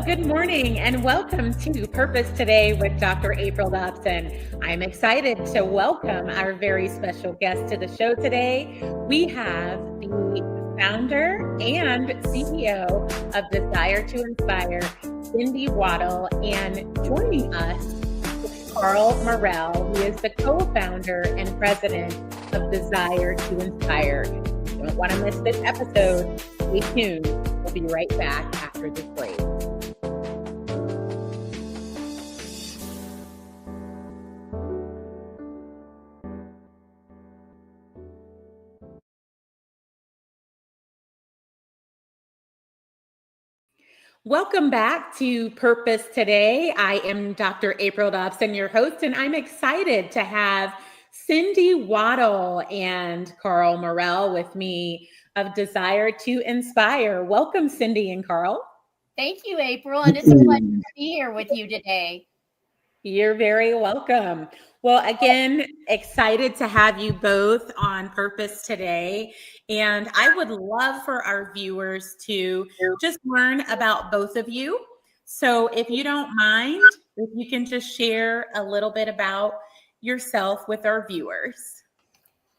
good morning and welcome to Purpose Today with Dr. April Dobson. I'm excited to welcome our very special guest to the show today. We have the founder and CEO of DeZire to Inspire, Cindy Waddle, and joining us is Merrell, who is the co-founder and president of DeZire to Inspire. You don't want to miss this episode. Stay tuned. We'll be right back after this break. Welcome back to Purpose Today. I am Dr. April Dobson, your host, and I'm excited to have Cindy Waddle and Merrell with me of DeZire to Inspire. Welcome, Cindy and Carl. Thank you, April, and it's a pleasure to be here with you today. You're very welcome. Well, again, excited to have you both on Purpose Today. And I would love for our viewers to just learn about both of you. So if you don't mind, if you can just share a little bit about yourself with our viewers.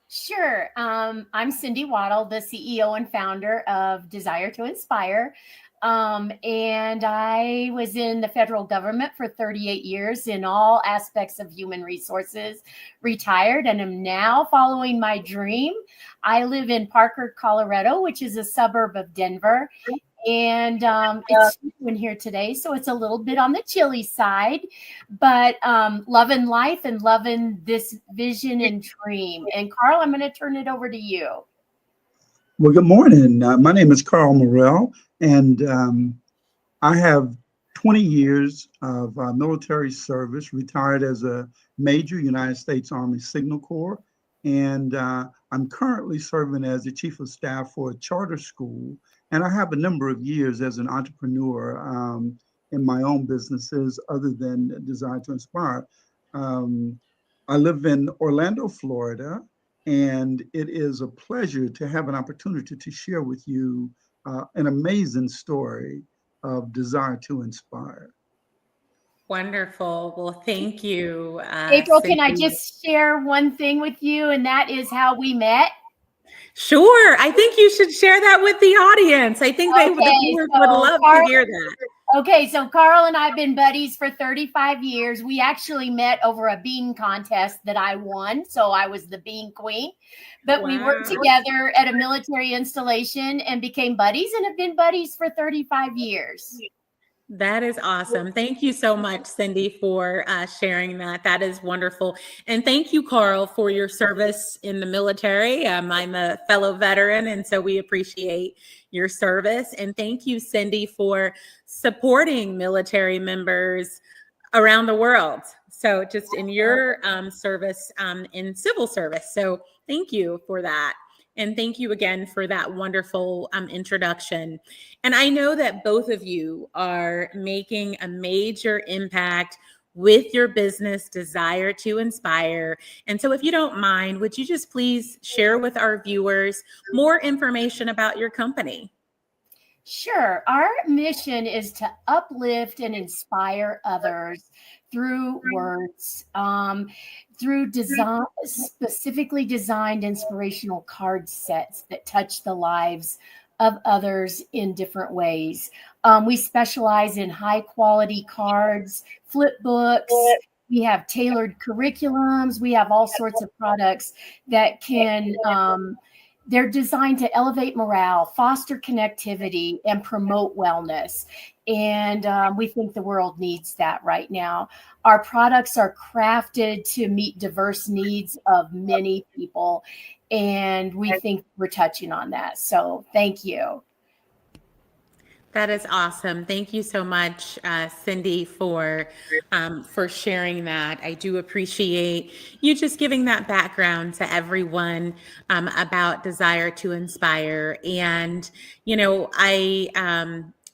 Sure. I'm Cindy Waddle, the CEO and founder of DeZire to Inspire. And I was in the federal government for 38 years in all aspects of human resources, retired, and am now following my dream. I live in Parker, Colorado, which is a suburb of Denver. And it's in here today, so it's a little bit on the chilly side, but loving life and loving this vision and dream. And Carl, I'm going to turn it over to you. Well, good morning. My name is Merrell, and I have 20 years of military service, retired as a Major United States Army Signal Corps, and I'm currently serving as the Chief of Staff for a charter school, and I have a number of years as an entrepreneur in my own businesses other than DeZire to Inspire. I live in Orlando, Florida, and it is a pleasure to have an opportunity to share with you an amazing story of DeZire to Inspire. Wonderful. Well, thank you. April, can I just share one thing with you, and that is how we met? Sure. I think you should share that with the audience. I think the viewers would love to hear that. Okay, so Carl and I have been buddies for 35 years. We actually met over a bean contest that I won, so I was the bean queen. But we worked together at a military installation and became buddies and have been buddies for 35 years. That is awesome. Thank you so much, Cindy, for sharing that. That is wonderful. And thank you, Carl, for your service in the military. I'm a fellow veteran, and so we appreciate your service. And thank you, Cindy, for supporting military members around the world. So just in your service in civil service. So thank you for that. And thank you again for that wonderful introduction. And I know that both of you are making a major impact with your business, DeZire to Inspire. And so if you don't mind, would you just please share with our viewers more information about your company? Sure. Our mission is to uplift and inspire others through words, through design, specifically designed inspirational card sets that touch the lives of others in different ways. We specialize in high quality cards, flip books. We have tailored curriculums. We have all sorts of products that can, they're designed to elevate morale, foster connectivity, and promote wellness. And we think the world needs that right now. Our products are crafted to meet diverse needs of many people. And we think we're touching on that. So thank you. That is awesome. Thank you so much, Cindy, for sharing that. I do appreciate you just giving that background to everyone about DeZire to Inspire. And, you know, I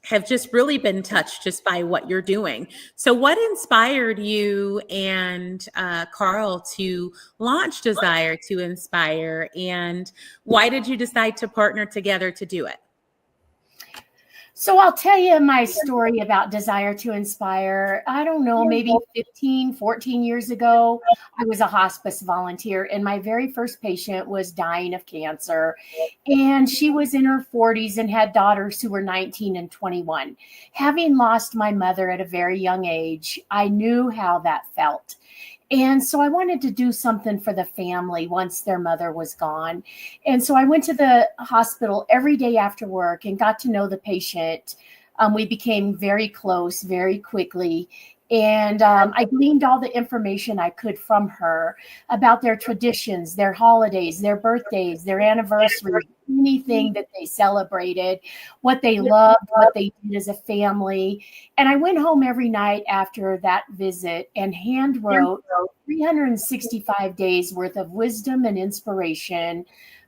have just really been touched just by what you're doing. So what inspired you and Carl to launch DeZire to Inspire, and why did you decide to partner together to do it? So I'll tell you my story about Desire to Inspire. I don't know, maybe 15, 14 years ago, I was a hospice volunteer, and my very first patient was dying of cancer. And she was in her 40s and had daughters who were 19 and 21. Having lost my mother at a very young age, I knew how that felt. And so I wanted to do something for the family once their mother was gone. And so I went to the hospital every day after work and got to know the patient. We became very close very quickly. And I gleaned all the information I could from her about their traditions, their holidays, their birthdays, their anniversaries, anything that they celebrated, what they loved, what they did as a family. And I went home every night after that visit and hand wrote 365 days worth of wisdom and inspiration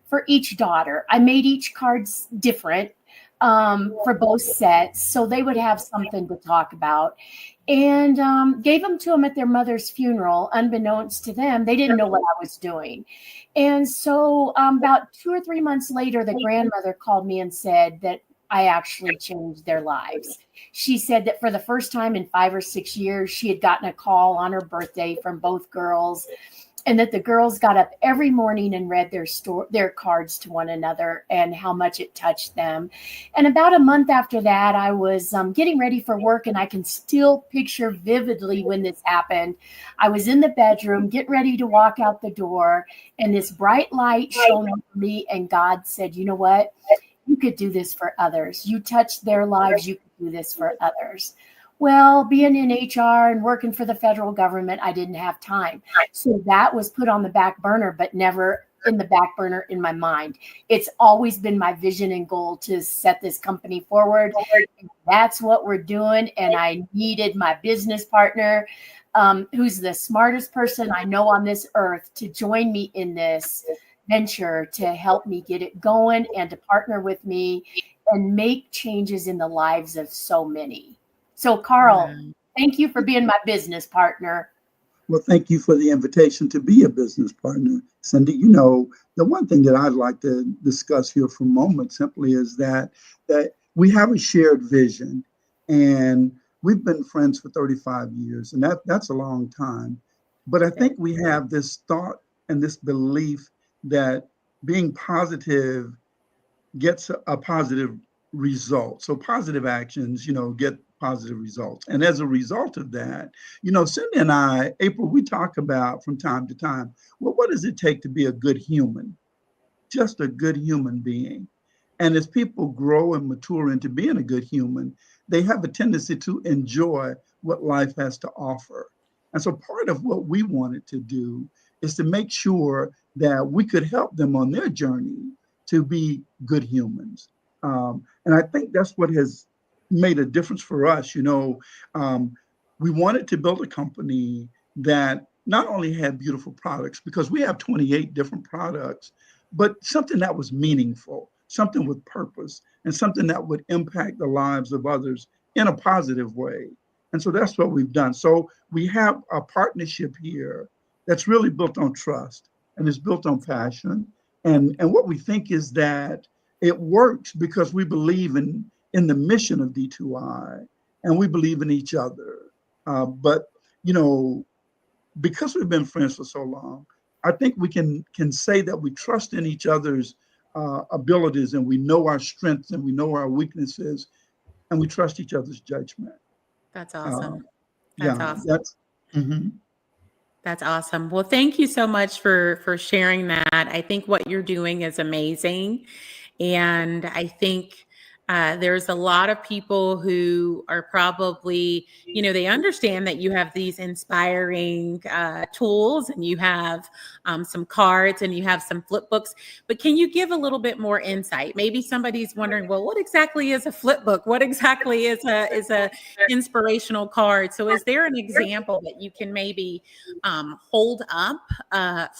for each daughter. I made each card different for both sets, so they would have something to talk about, and gave them to them at their mother's funeral. Unbeknownst to them, they didn't know what I was doing. And so about 2 or 3 months later, the grandmother called me and said that I actually changed their lives. She said that for the first time in 5 or 6 years, she had gotten a call on her birthday from both girls, and that the girls got up every morning and read their cards to one another and how much it touched them. And about a month after that, I was getting ready for work, and I can still picture vividly when this happened. I was in the bedroom, getting ready to walk out the door, and this bright light shone over me, and God said, you know what? You could do this for others. You touched their lives. You could do this for others. Well, being in HR and working for the federal government, I didn't have time. So that was put on the back burner, but never in the back burner in my mind. It's always been my vision and goal to set this company forward. That's what we're doing. And I needed my business partner, who's the smartest person I know on this earth, to join me in this venture, to help me get it going and to partner with me and make changes in the lives of so many. So, Carl, thank you for being my business partner. Well, thank you for the invitation to be a business partner, Cindy. You know, the one thing that I'd like to discuss here for a moment simply is that we have a shared vision, and we've been friends for 35 years, and that's a long time. But I think we have this thought and this belief that being positive gets a positive result. So positive actions, get positive results. And as a result of that, Cindy and I, April, we talk about from time to time, well, what does it take to be a good human? Just a good human being. And as people grow and mature into being a good human, they have a tendency to enjoy what life has to offer. And so part of what we wanted to do is to make sure that we could help them on their journey to be good humans. And I think that's what has made a difference for us. We wanted to build a company that not only had beautiful products, because we have 28 different products, but something that was meaningful, something with purpose, and something that would impact the lives of others in a positive way. And so that's what we've done. So we have a partnership here that's really built on trust, and it's built on passion. And what we think is that it works because we believe in the mission of D2I, and we believe in each other. But because we've been friends for so long, I think we can say that we trust in each other's abilities, and we know our strengths and we know our weaknesses, and we trust each other's judgment. That's awesome. That's awesome. Well, thank you so much for sharing that. I think what you're doing is amazing. And I think there's a lot of people who are probably, they understand that you have these inspiring tools, and you have some cards, and you have some flip books. But can you give a little bit more insight? Maybe somebody's wondering, well, what exactly is a flip book? What exactly is a inspirational card? So is there an example that you can maybe hold up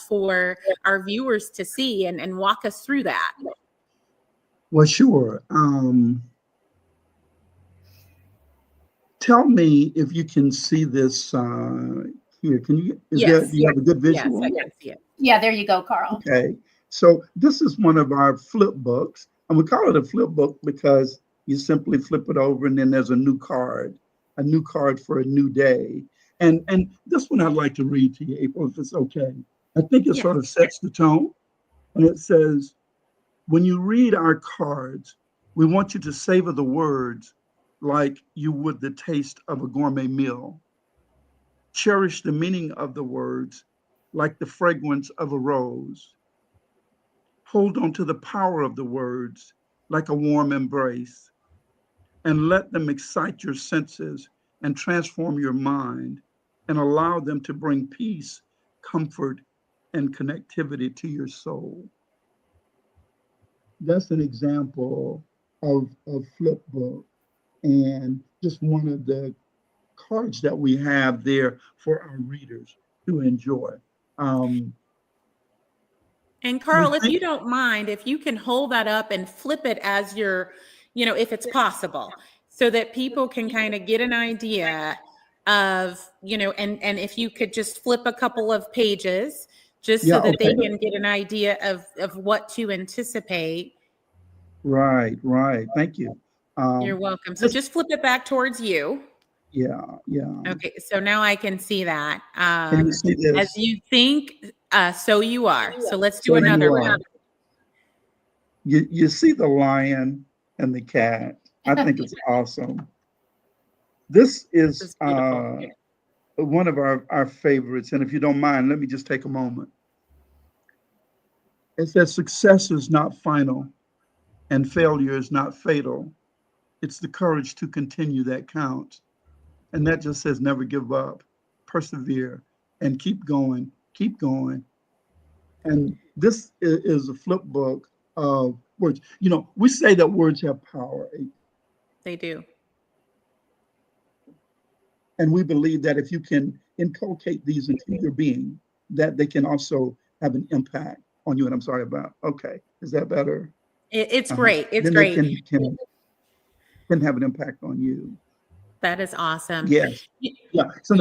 for our viewers to see and walk us through that? Well, sure. Tell me if you can see this here. Can you? Do you have a good visual? Yes, I can see it. Yeah, there you go, Carl. Okay. So this is one of our flip books, and we call it a flip book because You simply flip it over, and then there's a new card for a new day. And this one I'd like to read to you, April, if it's okay. I think it Yeah. sort of sets the tone. And it says, when you read our cards, we want you to savor the words like you would the taste of a gourmet meal. Cherish the meaning of the words like the fragrance of a rose. Hold on to the power of the words like a warm embrace, and let them excite your senses and transform your mind and allow them to bring peace, comfort, and connectivity to your soul. That's an example of a flip book, and just one of the cards that we have there for our readers to enjoy. And Carl, if you don't mind, if you can hold that up and flip it as you're, if it's possible, so that people can kind of get an idea of, and if you could just flip a couple of pages just so that they can get an idea of what to anticipate. Right. Thank you. You're welcome. So just flip it back towards you. Yeah. Okay, so now I can see that. Can you see this? As you think, so you are. So let's do another one. You see the lion and the cat. I think it's awesome. This is one of our favorites. And if you don't mind, let me just take a moment. It says, success is not final and failure is not fatal. It's the courage to continue that counts. And that just says never give up, persevere, and keep going. And this is a flip book of words. We say that words have power. They do. And we believe that if you can inculcate these into your being, that they can also have an impact on you. And I'm sorry about, okay, is that better? It's great. It's then great. They can have an impact on you. That is awesome. Yes. Yeah. So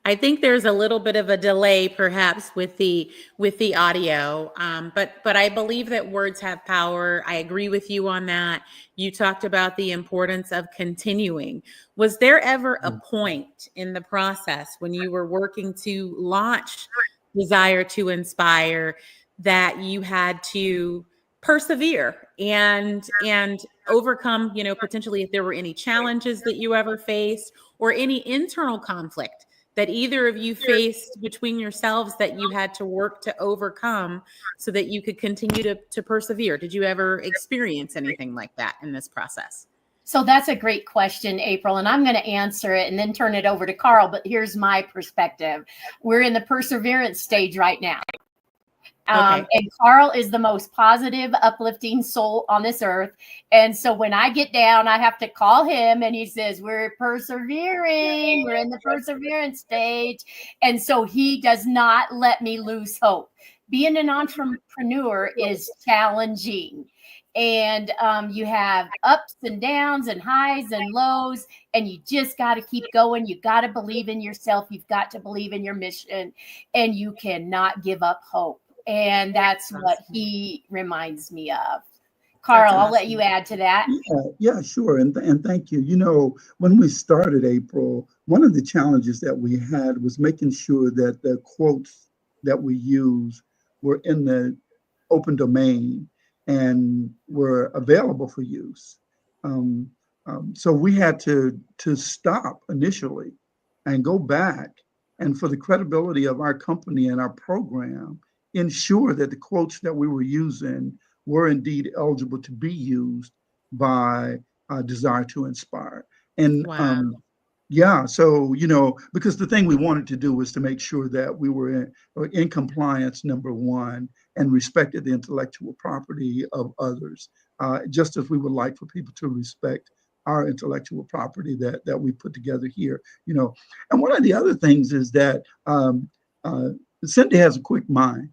I think there's a little bit of a delay perhaps with the audio, but I believe that words have power. I agree with you on that. You talked about the importance of continuing. Was there ever a point in the process when you were working to launch DeZire to Inspire that you had to persevere and overcome, potentially if there were any challenges that you ever faced or any internal conflict that either of you faced between yourselves that you had to work to overcome so that you could continue to persevere? Did you ever experience anything like that in this process? So that's a great question, April, and I'm going to answer it and then turn it over to Carl. But here's my perspective. We're in the perseverance stage right now. And Carl is the most positive, uplifting soul on this earth. And so when I get down, I have to call him and he says, we're persevering. We're in the perseverance stage. And so he does not let me lose hope. Being an entrepreneur is challenging. And you have ups and downs and highs and lows, and you just got to keep going. You got to believe in yourself. You've got to believe in your mission, and you cannot give up hope. And that's what he reminds me of. Carl, I'll let you add to that. Yeah, sure. And thank you. When we started, April, one of the challenges that we had was making sure that the quotes that we use were in the open domain and were available for use. So we had to stop initially and go back, and for the credibility of our company and our program, ensure that the quotes that we were using were indeed eligible to be used by DeZire to Inspire. And so, because the thing we wanted to do was to make sure that we were in compliance, number one, and respected the intellectual property of others, just as we would like for people to respect our intellectual property that we put together here, And one of the other things is that Cindy has a quick mind.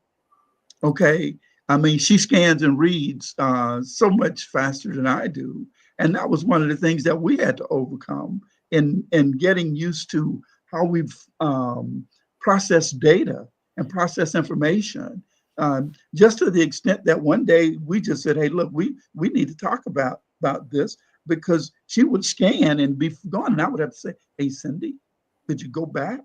Okay. I mean, she scans and reads so much faster than I do. And that was one of the things that we had to overcome in getting used to how we've processed data and processed information just to the extent that one day we just said, hey, look, we need to talk about this, because she would scan and be gone. And I would have to say, hey, Cindy, could you go back?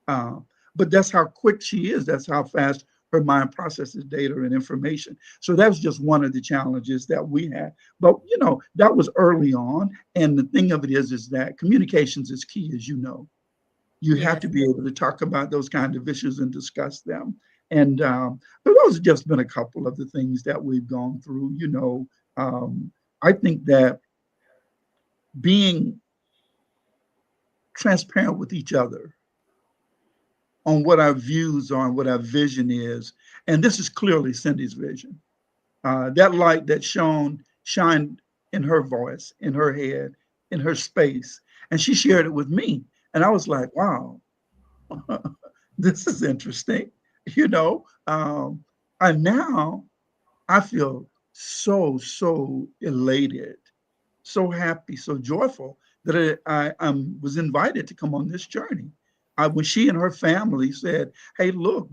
But that's how quick she is. That's how fast her mind processes data and information. So that was just one of the challenges that we had. But, that was early on. And the thing of it is that communications is key, as you know. You have to be able to talk about those kind of issues and discuss them. And but those have just been a couple of the things that we've gone through. I think that being transparent with each other on what our views are and what our vision is, and this is clearly Cindy's vision. That light that shined in her voice, in her head, in her space, and she shared it with me. And I was like, wow, this is interesting, and now I feel so elated, so happy, so joyful that I was invited to come on this journey. When she and her family said, hey, look,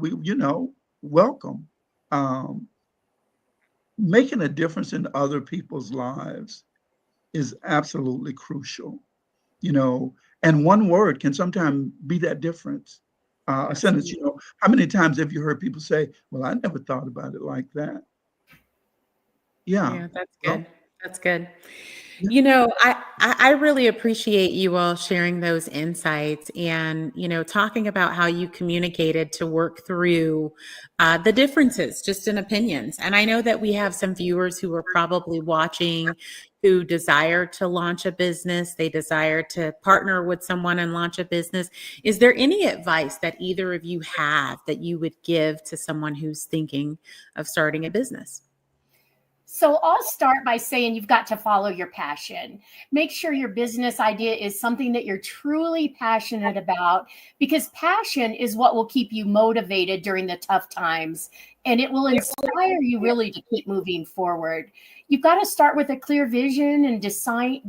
welcome. Making a difference in other people's lives is absolutely crucial, and one word can sometimes be that difference. A sentence, how many times have you heard people say, well, I never thought about it like that? Yeah, that's good. That's good. I really appreciate you all sharing those insights and, talking about how you communicated to work through the differences just in opinions. And I know that we have some viewers who are probably watching who desire to launch a business. They desire to partner with someone and launch a business. Is there any advice that either of you have that you would give to someone who's thinking of starting a business? So I'll start by saying you've got to follow your passion. Make sure your business idea is something that you're truly passionate about, because passion is what will keep you motivated during the tough times, and it will inspire you really to keep moving forward. You've got to start with a clear vision and define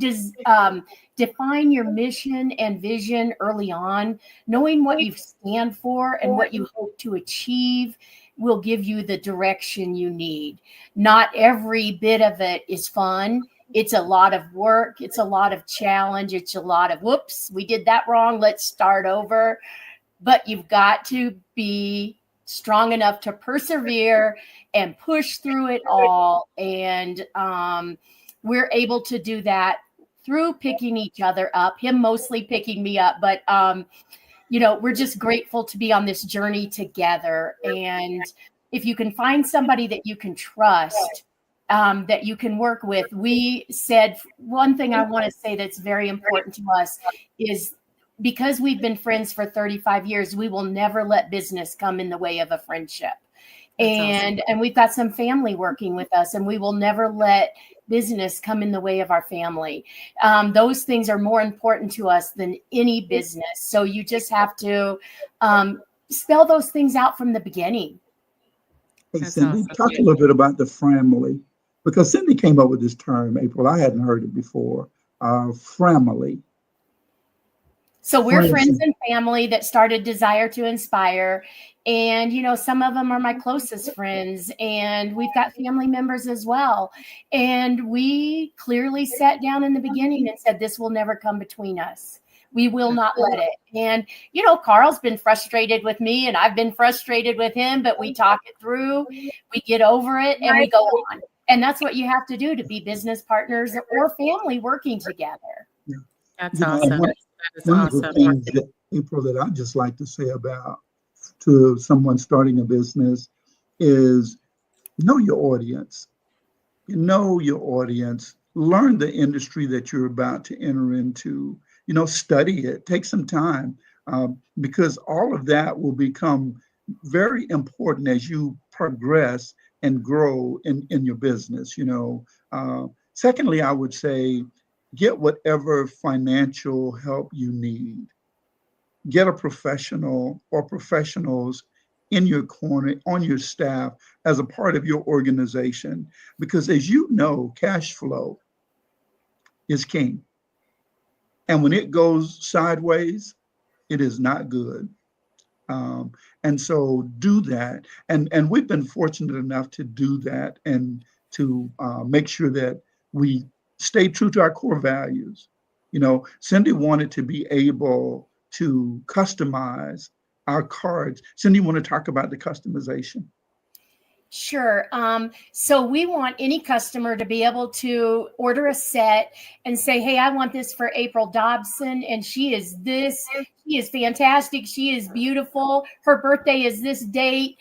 your mission and vision early on. Knowing what you stand for and what you hope to achieve will give you the direction you need. Not every bit of it is fun. It's a lot of work. It's a lot of challenge. It's a lot of, whoops, we did that wrong. Let's start over. But you've got to be strong enough to persevere and push through it all. And we're able to do that through picking each other up, him mostly picking me up, but we're just grateful to be on this journey together. And if you can find somebody that you can trust, that you can work with, we said one thing I want to say that's very important to us is, because we've been friends for 35 years, we will never let business come in the way of a friendship. And we've got some family working with us, and we will never let business come in the way of our family. Those things are more important to us than any business. So you just have to spell those things out from the beginning. Hey, Cindy, talk a little bit about the family, because Cindy came up with this term, April. I hadn't heard it before, family. So we're friends and family that started DeZire to Inspire. And, some of them are my closest friends, and we've got family members as well. And we clearly sat down in the beginning and said, this will never come between us. We will not let it. And, Carl's been frustrated with me and I've been frustrated with him, but we talk it through, we get over it, and we go on. And that's what you have to do to be business partners or family working together. Yeah. That's awesome. One of the things that, April, that I just like to say about to someone starting a business is know your audience. Know your audience. Learn the industry that you're about to enter into. Study it. Take some time, because all of that will become very important as you progress and grow in your business. Secondly, I would say, get whatever financial help you need. Get a professional or professionals in your corner, on your staff, as a part of your organization. Because as you know, cash flow is king. And when it goes sideways, it is not good. And so do that. And we've been fortunate enough to do that and to make sure that we stay true to our core values. You know, Cindy wanted to be able to customize our cards. Cindy, you want to talk about the customization? Sure. So we want any customer to be able to order a set and say, hey, I want this for April Dobson. And she is this. She is fantastic. She is beautiful. Her birthday is this date.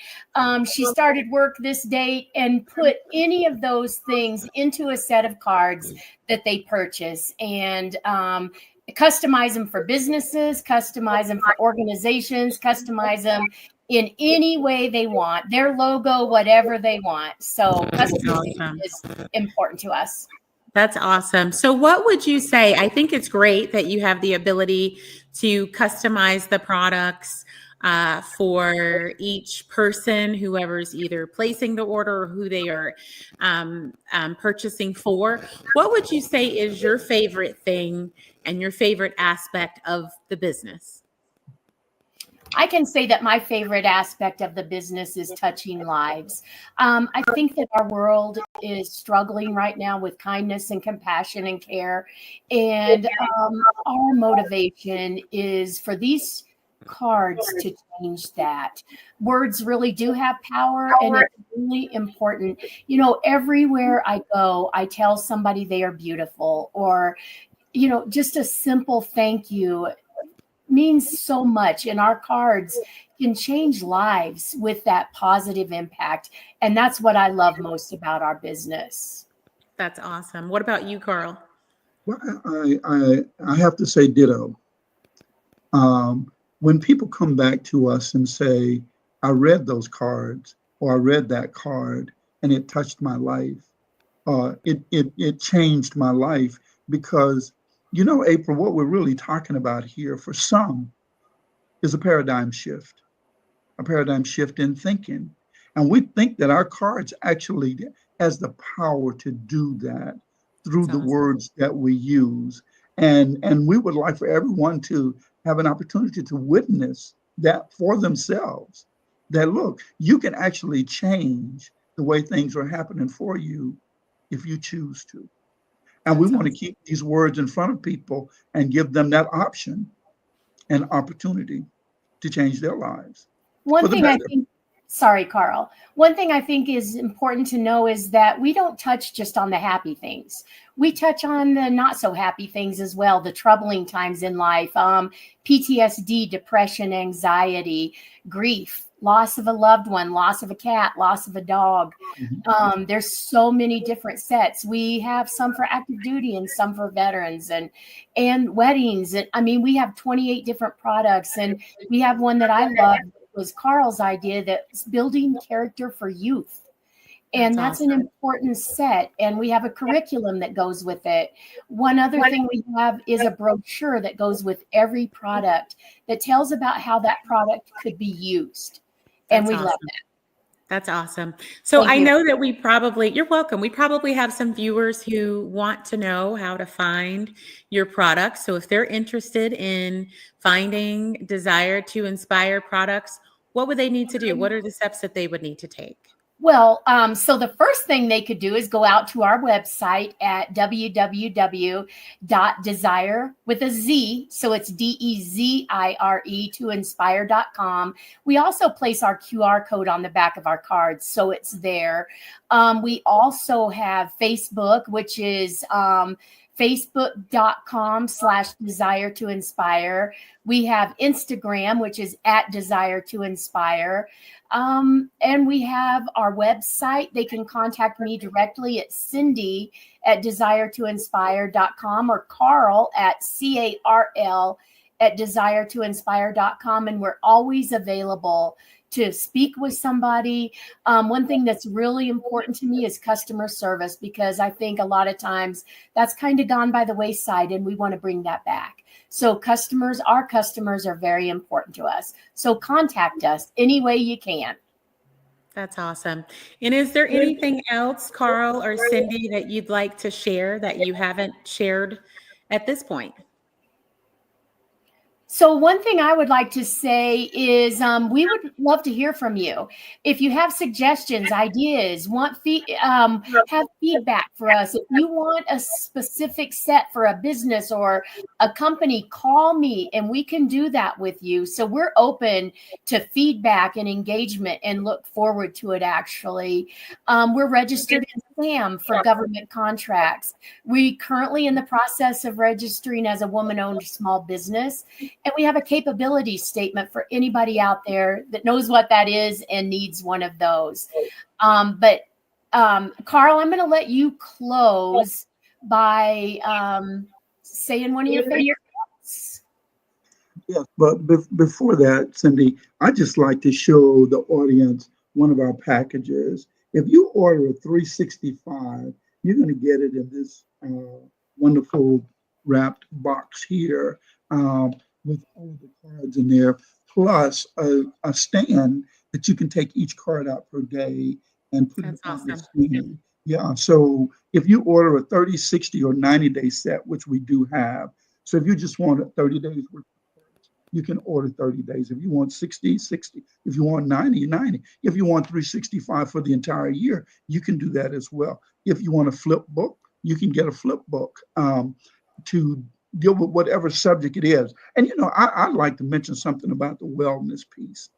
She started work this date, and put any of those things into a set of cards that they purchase. And customize them for businesses, customize them for organizations, customize them in any way they want, their logo, whatever they want. So customization is important to us. That's awesome. So what would you say? I think it's great that you have the ability to customize the products for each person, whoever's either placing the order or who they are purchasing for. What would you say is your favorite thing and your favorite aspect of the business? I can say that my favorite aspect of the business is touching lives. I think that our world is struggling right now with kindness and compassion and care. And our motivation is for these cards to change that. Words really do have power, and it's really important. You know, everywhere I go, I tell somebody they are beautiful, or, you know, just a simple thank you means so much, and our cards can change lives with that positive impact. And that's what I love most about our business. That's awesome. What about you, Carl? Well, I have to say ditto. When people come back to us and say, I read those cards, or I read that card and it touched my life, it changed my life, because you know, April, what we're really talking about here for some is a paradigm shift in thinking. And we think that our cards actually has the power to do that through the words that we use. And we would like for everyone to have an opportunity to witness that for themselves, that look, you can actually change the way things are happening for you if you choose to. And we want to keep these words in front of people and give them that option and opportunity to change their lives. One thing I think, sorry, Carl. One thing I think is important to know is that we don't touch just on the happy things. We touch on the not so happy things as well, the troubling times in life, PTSD, depression, anxiety, grief, loss of a loved one, loss of a cat, loss of a dog. There's so many different sets. We have some for active duty and some for veterans and weddings. And I mean, we have 28 different products, and we have one that I love. Was Carl's idea, that's building character for youth. And that's an important set. And we have a curriculum that goes with it. One other thing we have is a brochure that goes with every product that tells about how that product could be used. And we love that. That's awesome. So I know that you're welcome. We probably have some viewers who want to know how to find your products. So if they're interested in finding DeZire to Inspire products, what would they need to do? What are the steps that they would need to take? Well, so the first thing they could do is go out to our website at www.DeZire with a Z. So it's DEZIRE to inspire.com. We also place our QR code on the back of our cards, so it's there. We also have Facebook, which is facebook.com/DeZire to Inspire. We have Instagram, which is at DeZire to Inspire. And we have our website. They can contact me directly at Cindy at DeZireToInspire.com or Carl at CARL at DeZireToInspire.com. And we're always available to speak with somebody. One thing that's really important to me is customer service, because I think a lot of times that's kind of gone by the wayside, and we want to bring that back. So our customers are very important to us. So contact us any way you can. That's awesome. And is there anything else, Carl or Cindy, that you'd like to share that you haven't shared at this point? So one thing I would like to say is we would love to hear from you. If you have suggestions, ideas, have feedback for us. If you want a specific set for a business or a company, call me and we can do that with you. So we're open to feedback and engagement and look forward to it, actually. We're registered in SAM for government contracts. We currently in the process of registering as a woman-owned small business. And we have a capability statement for anybody out there that knows what that is and needs one of those. Carl, I'm going to let you close by saying one of your favorites. Yes, but before that, Cindy, I just like to show the audience one of our packages. If you order a 365, you're going to get it in this wonderful wrapped box here. With all the cards in there, plus a stand that you can take each card out per day and put it on the stand. Yeah, so if you order a 30, 60, or 90-day set, which we do have, so if you just want a 30 days worth of cards, you can order 30 days. If you want 60, 60. If you want 90, 90. If you want 365 for the entire year, you can do that as well. If you want a flip book, you can get a flip book to deal with whatever subject it is. And, I'd like to mention something about the wellness piece,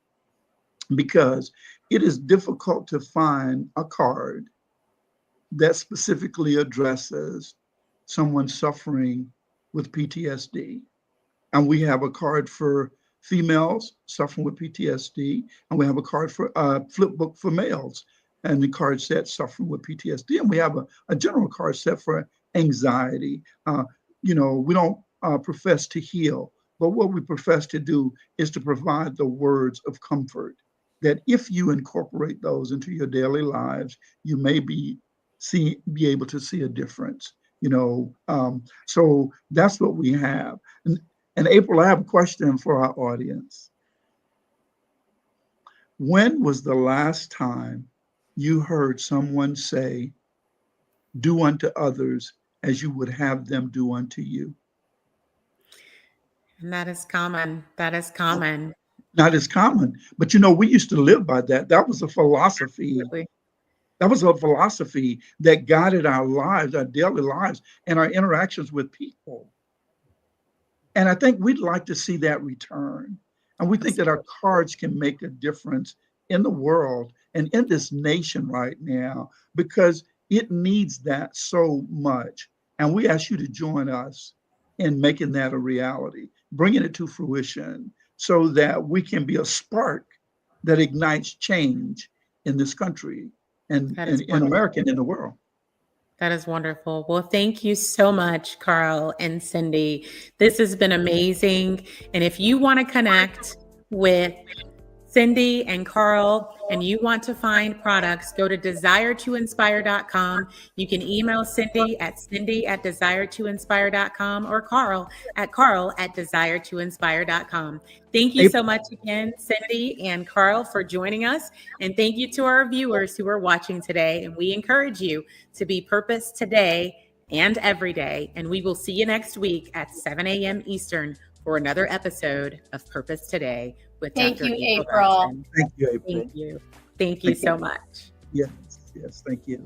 because it is difficult to find a card that specifically addresses someone suffering with PTSD. And we have a card for females suffering with PTSD, and we have a card for flip book for males, and the card set suffering with PTSD. And we have a general card set for anxiety. We don't profess to heal, but what we profess to do is to provide the words of comfort that if you incorporate those into your daily lives, you may be able to see a difference. So that's what we have. And April, I have a question for our audience. When was the last time you heard someone say, "Do unto others as you would have them do unto you"? And that is common. That is common. Not as common, but we used to live by that. That was a philosophy. Absolutely. That was a philosophy that guided our lives, our daily lives, and our interactions with people. And I think we'd like to see that return. And we think that our cards can make a difference in the world and in this nation right now, because it needs that so much. And we ask you to join us in making that a reality, bringing it to fruition, so that we can be a spark that ignites change in this country and in America and in the world. That is wonderful. Well, thank you so much, Carl and Cindy. This has been amazing. And if you want to connect with Cindy and Carl and you want to find products, go to DeZire2Inspire.com. You can email Cindy at Cindy@DeZire2Inspire.com or Carl at Carl@DeZire2Inspire.com. Thank you so much again, Cindy and Carl, for joining us. And thank you to our viewers who are watching today. And we encourage you to be purpose today and every day. And we will see you next week at 7 a.m. Eastern for another episode of Purpose Today with Thank Dr. you, April. April. Thank you, April. Thank you. Thank you so much. Yes, thank you.